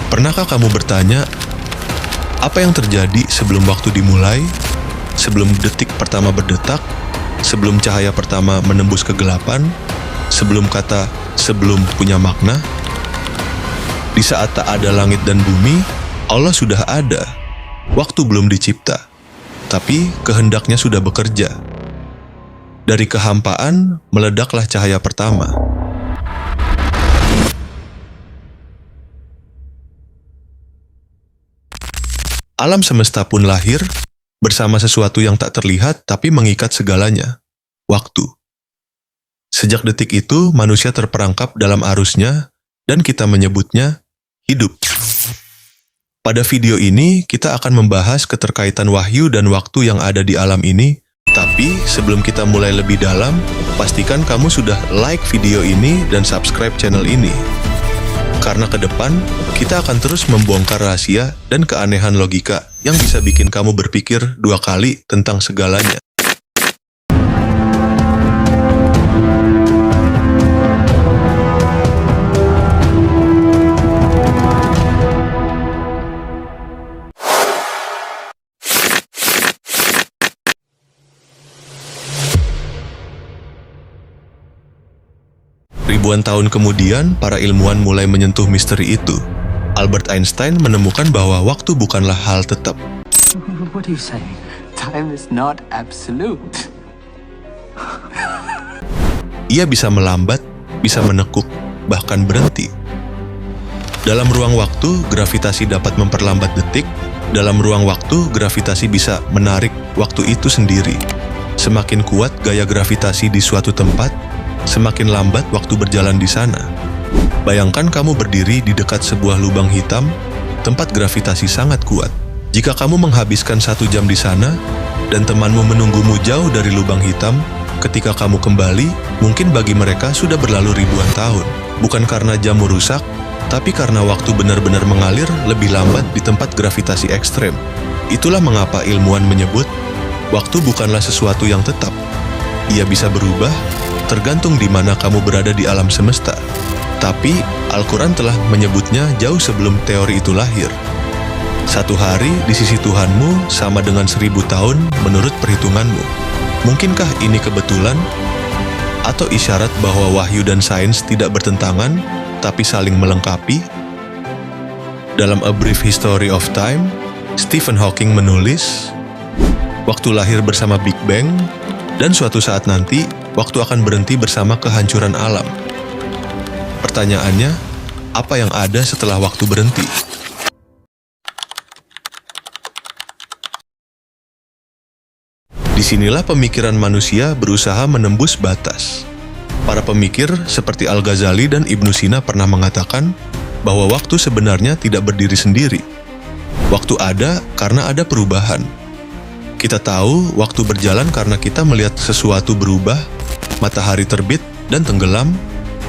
Pernahkah kamu bertanya, apa yang terjadi sebelum waktu dimulai, sebelum detik pertama berdetak, sebelum cahaya pertama menembus kegelapan, sebelum kata sebelum punya makna? Di saat tak ada langit dan bumi, Allah sudah ada. Waktu belum dicipta, tapi kehendaknya sudah bekerja. Dari kehampaan, meledaklah cahaya pertama. Alam semesta pun lahir bersama sesuatu yang tak terlihat tapi mengikat segalanya, waktu. Sejak detik itu, manusia terperangkap dalam arusnya dan kita menyebutnya hidup. Pada video ini, kita akan membahas keterkaitan wahyu dan waktu yang ada di alam ini. Tapi, sebelum kita mulai lebih dalam, pastikan kamu sudah like video ini dan subscribe channel ini. Karena ke depan, kita akan terus membongkar rahasia dan keanehan logika yang bisa bikin kamu berpikir 2 kali tentang segalanya. Ribuan tahun kemudian, para ilmuwan mulai menyentuh misteri itu. Albert Einstein menemukan bahwa waktu bukanlah hal tetap. What are you saying? Time is not absolute. Ia bisa melambat, bisa menekuk, bahkan berhenti. Dalam ruang waktu, gravitasi dapat memperlambat detik. Dalam ruang waktu, gravitasi bisa menarik waktu itu sendiri. Semakin kuat gaya gravitasi di suatu tempat, semakin lambat waktu berjalan di sana. Bayangkan kamu berdiri di dekat sebuah lubang hitam, tempat gravitasi sangat kuat. Jika kamu menghabiskan 1 jam di sana, dan temanmu menunggumu jauh dari lubang hitam, ketika kamu kembali, mungkin bagi mereka sudah berlalu ribuan tahun. Bukan karena jammu rusak, tapi karena waktu benar-benar mengalir lebih lambat di tempat gravitasi ekstrem. Itulah mengapa ilmuwan menyebut, waktu bukanlah sesuatu yang tetap. Ia bisa berubah, tergantung di mana kamu berada di alam semesta. Tapi, Al-Quran telah menyebutnya jauh sebelum teori itu lahir. 1 hari di sisi Tuhanmu sama dengan 1000 tahun menurut perhitunganmu. Mungkinkah ini kebetulan? Atau isyarat bahwa wahyu dan sains tidak bertentangan, tapi saling melengkapi? Dalam A Brief History of Time, Stephen Hawking menulis, waktu lahir bersama Big Bang, dan suatu saat nanti, waktu akan berhenti bersama kehancuran alam. Pertanyaannya, apa yang ada setelah waktu berhenti? Disinilah pemikiran manusia berusaha menembus batas. Para pemikir seperti Al-Ghazali dan Ibnu Sina pernah mengatakan bahwa waktu sebenarnya tidak berdiri sendiri. Waktu ada karena ada perubahan. Kita tahu waktu berjalan karena kita melihat sesuatu berubah, matahari terbit dan tenggelam,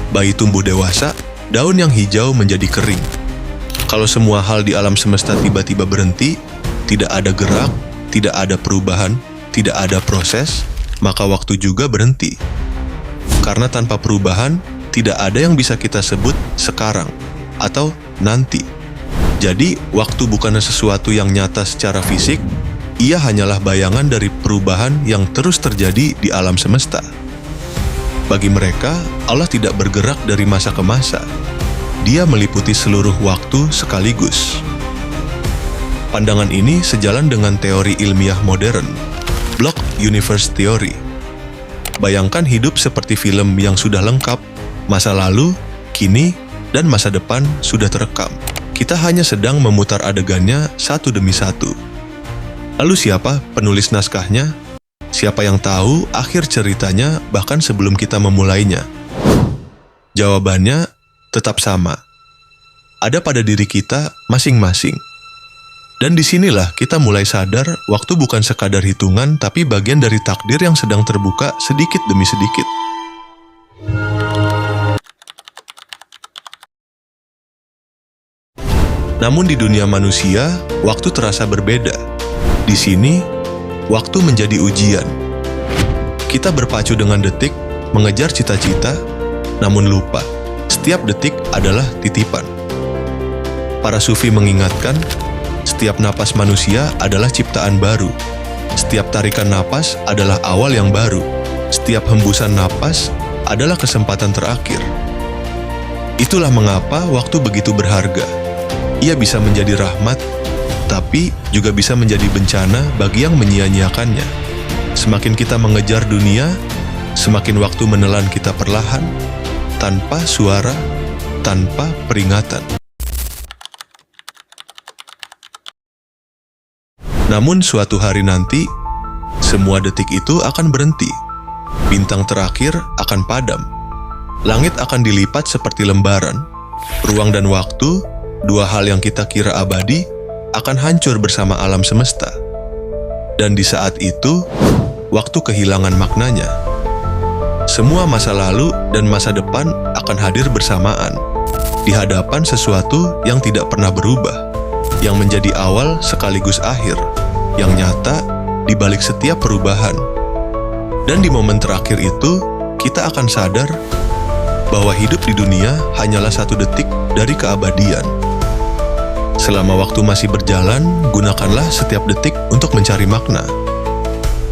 bayi tumbuh dewasa, daun yang hijau menjadi kering. Kalau semua hal di alam semesta tiba-tiba berhenti, tidak ada gerak, tidak ada perubahan, tidak ada proses, maka waktu juga berhenti. Karena tanpa perubahan, tidak ada yang bisa kita sebut sekarang atau nanti. Jadi, waktu bukanlah sesuatu yang nyata secara fisik, ia hanyalah bayangan dari perubahan yang terus terjadi di alam semesta. Bagi mereka, Allah tidak bergerak dari masa ke masa. Dia meliputi seluruh waktu sekaligus. Pandangan ini sejalan dengan teori ilmiah modern, Block Universe Theory. Bayangkan hidup seperti film yang sudah lengkap, masa lalu, kini, dan masa depan sudah terekam. Kita hanya sedang memutar adegannya satu demi satu. Lalu siapa penulis naskahnya? Siapa yang tahu akhir ceritanya bahkan sebelum kita memulainya? Jawabannya tetap sama. Ada pada diri kita masing-masing. Dan disinilah kita mulai sadar waktu bukan sekadar hitungan tapi bagian dari takdir yang sedang terbuka sedikit demi sedikit. Namun di dunia manusia, waktu terasa berbeda. Di sini, waktu menjadi ujian. Kita berpacu dengan detik, mengejar cita-cita, namun lupa, setiap detik adalah titipan. Para sufi mengingatkan, setiap napas manusia adalah ciptaan baru. Setiap tarikan napas adalah awal yang baru. Setiap hembusan napas adalah kesempatan terakhir. Itulah mengapa waktu begitu berharga. Ia bisa menjadi rahmat, tapi juga bisa menjadi bencana bagi yang menyia-nyiakannya. Semakin kita mengejar dunia, semakin waktu menelan kita perlahan, tanpa suara, tanpa peringatan. Namun suatu hari nanti, semua detik itu akan berhenti. Bintang terakhir akan padam. Langit akan dilipat seperti lembaran. Ruang dan waktu, dua hal yang kita kira abadi, akan hancur bersama alam semesta. Dan di saat itu, waktu kehilangan maknanya. Semua masa lalu dan masa depan akan hadir bersamaan, di hadapan sesuatu yang tidak pernah berubah, yang menjadi awal sekaligus akhir, yang nyata di balik setiap perubahan. Dan di momen terakhir itu, kita akan sadar bahwa hidup di dunia hanyalah satu detik dari keabadian. Selama waktu masih berjalan, gunakanlah setiap detik untuk mencari makna.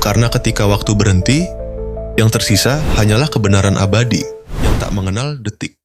Karena ketika waktu berhenti, yang tersisa hanyalah kebenaran abadi yang tak mengenal detik.